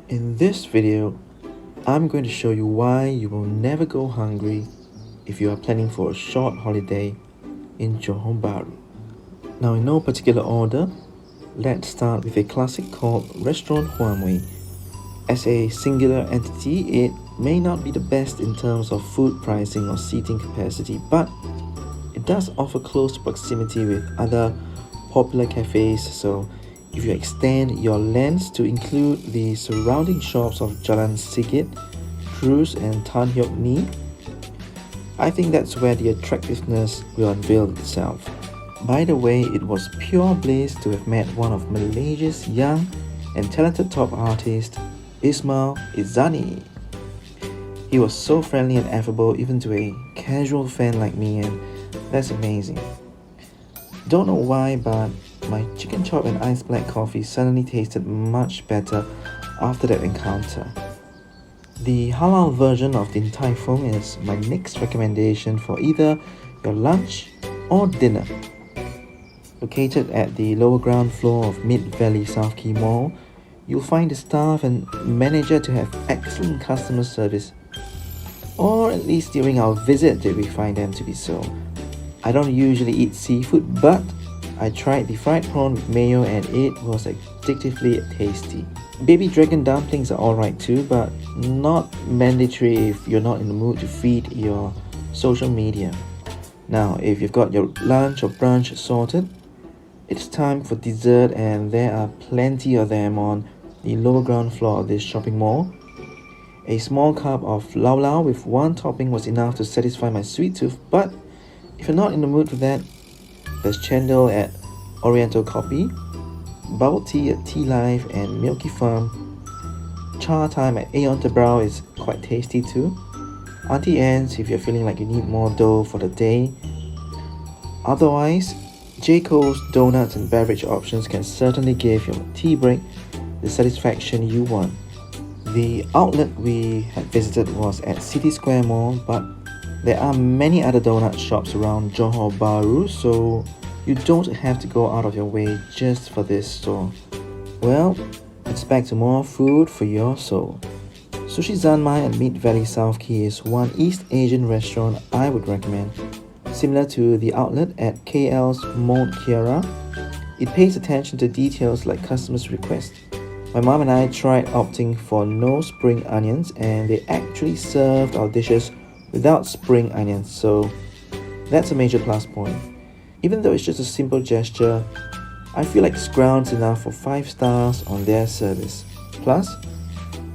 In this video, I'm going to show you why you will never go hungry if you are planning for a short holiday in Johor Bahru. Now, in no particular order, let's start with a classic called Restaurant Hua Mui. As a singular entity, it may not be the best in terms of food pricing or seating capacity, but it does offer close proximity with other popular cafes, so if you extend your lens to include the surrounding shops of Jalan Sigit, Cruz and Tan Hiok Ni, I think that's where the attractiveness will unveil itself. By the way, it was pure bliss to have met one of Malaysia's young and talented top artist, Ismail Izzani. He was so friendly and affable even to a casual fan like me, and that's amazing. Don't know why, but my chicken chop and iced black coffee suddenly tasted much better after that encounter. The halal version of Din Tai Fung is my next recommendation for either your lunch or dinner. Located at the lower ground floor of Mid-Valley South Quay Mall, you'll find the staff and manager to have excellent customer service. Or at least during our visit did we find them to be so. I don't usually eat seafood, but I tried the fried prawn with mayo and it was addictively tasty. Baby dragon dumplings are alright too, but not mandatory if you're not in the mood to feed your social media. Now, if you've got your lunch or brunch sorted, it's time for dessert, and there are plenty of them on the lower ground floor of this shopping mall. A small cup of lau lau with one topping was enough to satisfy my sweet tooth, but if you're not in the mood for that, there's chendol at Oriental Coffee, bubble tea at Tea Life and Milky Farm. Cha time at Aeon Tebrau is quite tasty too. Auntie Anne's if you're feeling like you need more dough for the day. Otherwise, J. Cole's donuts and beverage options can certainly give your tea break the satisfaction you want. The outlet we had visited was at City Square Mall, but there are many other donut shops around Johor Bahru, so you don't have to go out of your way just for this store. Well, it's back to more food for your soul. Sushi Zanmai at Mid-Valley South Quay is one East Asian restaurant I would recommend. Similar to the outlet at KL's Mount Kiara, it pays attention to details like customers' request. My mom and I tried opting for no spring onions, and they actually served our dishes without spring onions, so that's a major plus point. Even though it's just a simple gesture, I feel like it's grounds enough for 5 stars on their service. Plus,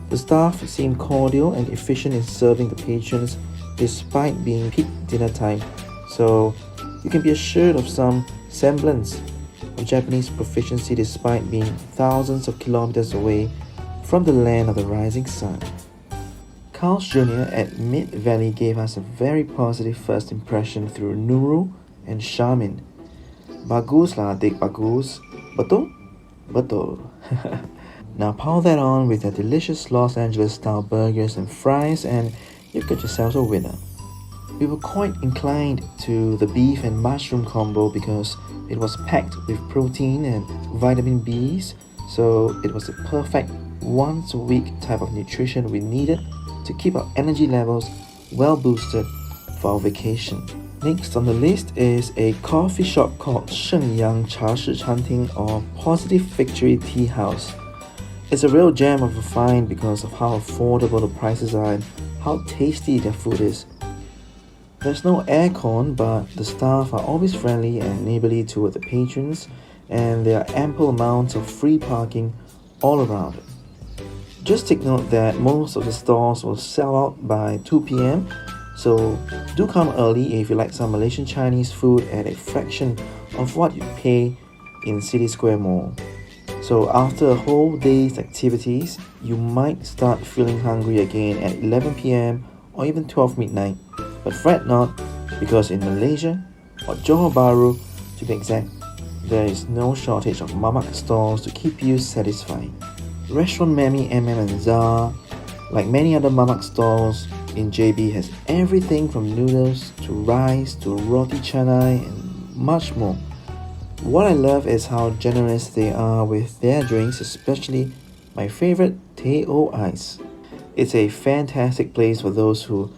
the staff seem cordial and efficient in serving the patrons despite being peak dinner time, so you can be assured of some semblance of Japanese proficiency despite being thousands of kilometers away from the land of the rising sun. Carl's Jr. at Mid-Valley gave us a very positive first impression through Nurul and Shamin. Bagus lah adik, bagus. Betul? Betul. Now power that on with their delicious Los Angeles style burgers and fries and you've got yourselves a winner. We were quite inclined to the beef and mushroom combo because it was packed with protein and vitamin Bs, so it was a perfect once a week type of nutrition we needed to keep our energy levels well boosted for our vacation. Next on the list is a coffee shop called Shenyang Cha Shi Chanting or Positive Victory Teahouse. It's a real gem of a find because of how affordable the prices are and how tasty their food is. There's no aircon, but the staff are always friendly and neighborly toward the patrons, and there are ample amounts of free parking all around it. Just take note that most of the stores will sell out by 2 p.m, so do come early if you like some Malaysian Chinese food at a fraction of what you pay in City Square Mall. So after a whole day's activities, you might start feeling hungry again at 11 p.m. or even 12 midnight. But fret not, because in Malaysia, or Johor Bahru to be exact, there is no shortage of mamak stalls to keep you satisfied. Restaurant Mammy MM ZA, like many other mamak stalls in JB, has everything from noodles to rice to roti canai and much more. What I love is how generous they are with their drinks, especially my favorite, Teahouse. It's a fantastic place for those who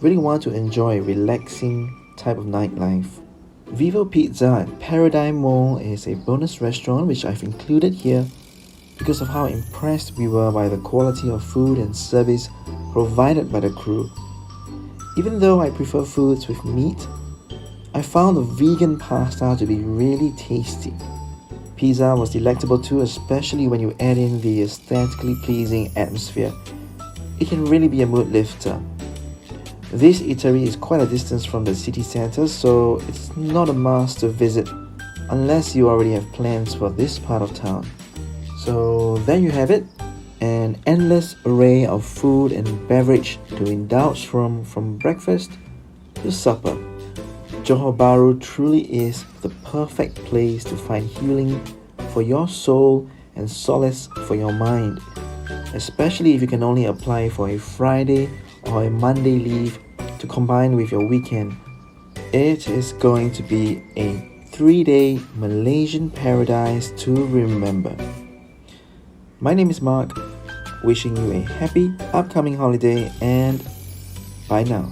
really want to enjoy a relaxing type of nightlife. Vivo Pizza at Paradigm Mall is a bonus restaurant which I've included here because of how impressed we were by the quality of food and service provided by the crew. Even though I prefer foods with meat, I found the vegan pasta to be really tasty. Pizza was delectable too, especially when you add in the aesthetically pleasing atmosphere. It can really be a mood lifter. This eatery is quite a distance from the city centre, so it's not a must to visit unless you already have plans for this part of town. So there you have it, an endless array of food and beverage to indulge from breakfast to supper. Johor Bahru truly is the perfect place to find healing for your soul and solace for your mind, especially if you can only apply for a Friday or a Monday leave to combine with your weekend. It is going to be a 3-day Malaysian paradise to remember. My name is Mark, wishing you a happy upcoming holiday, and bye now.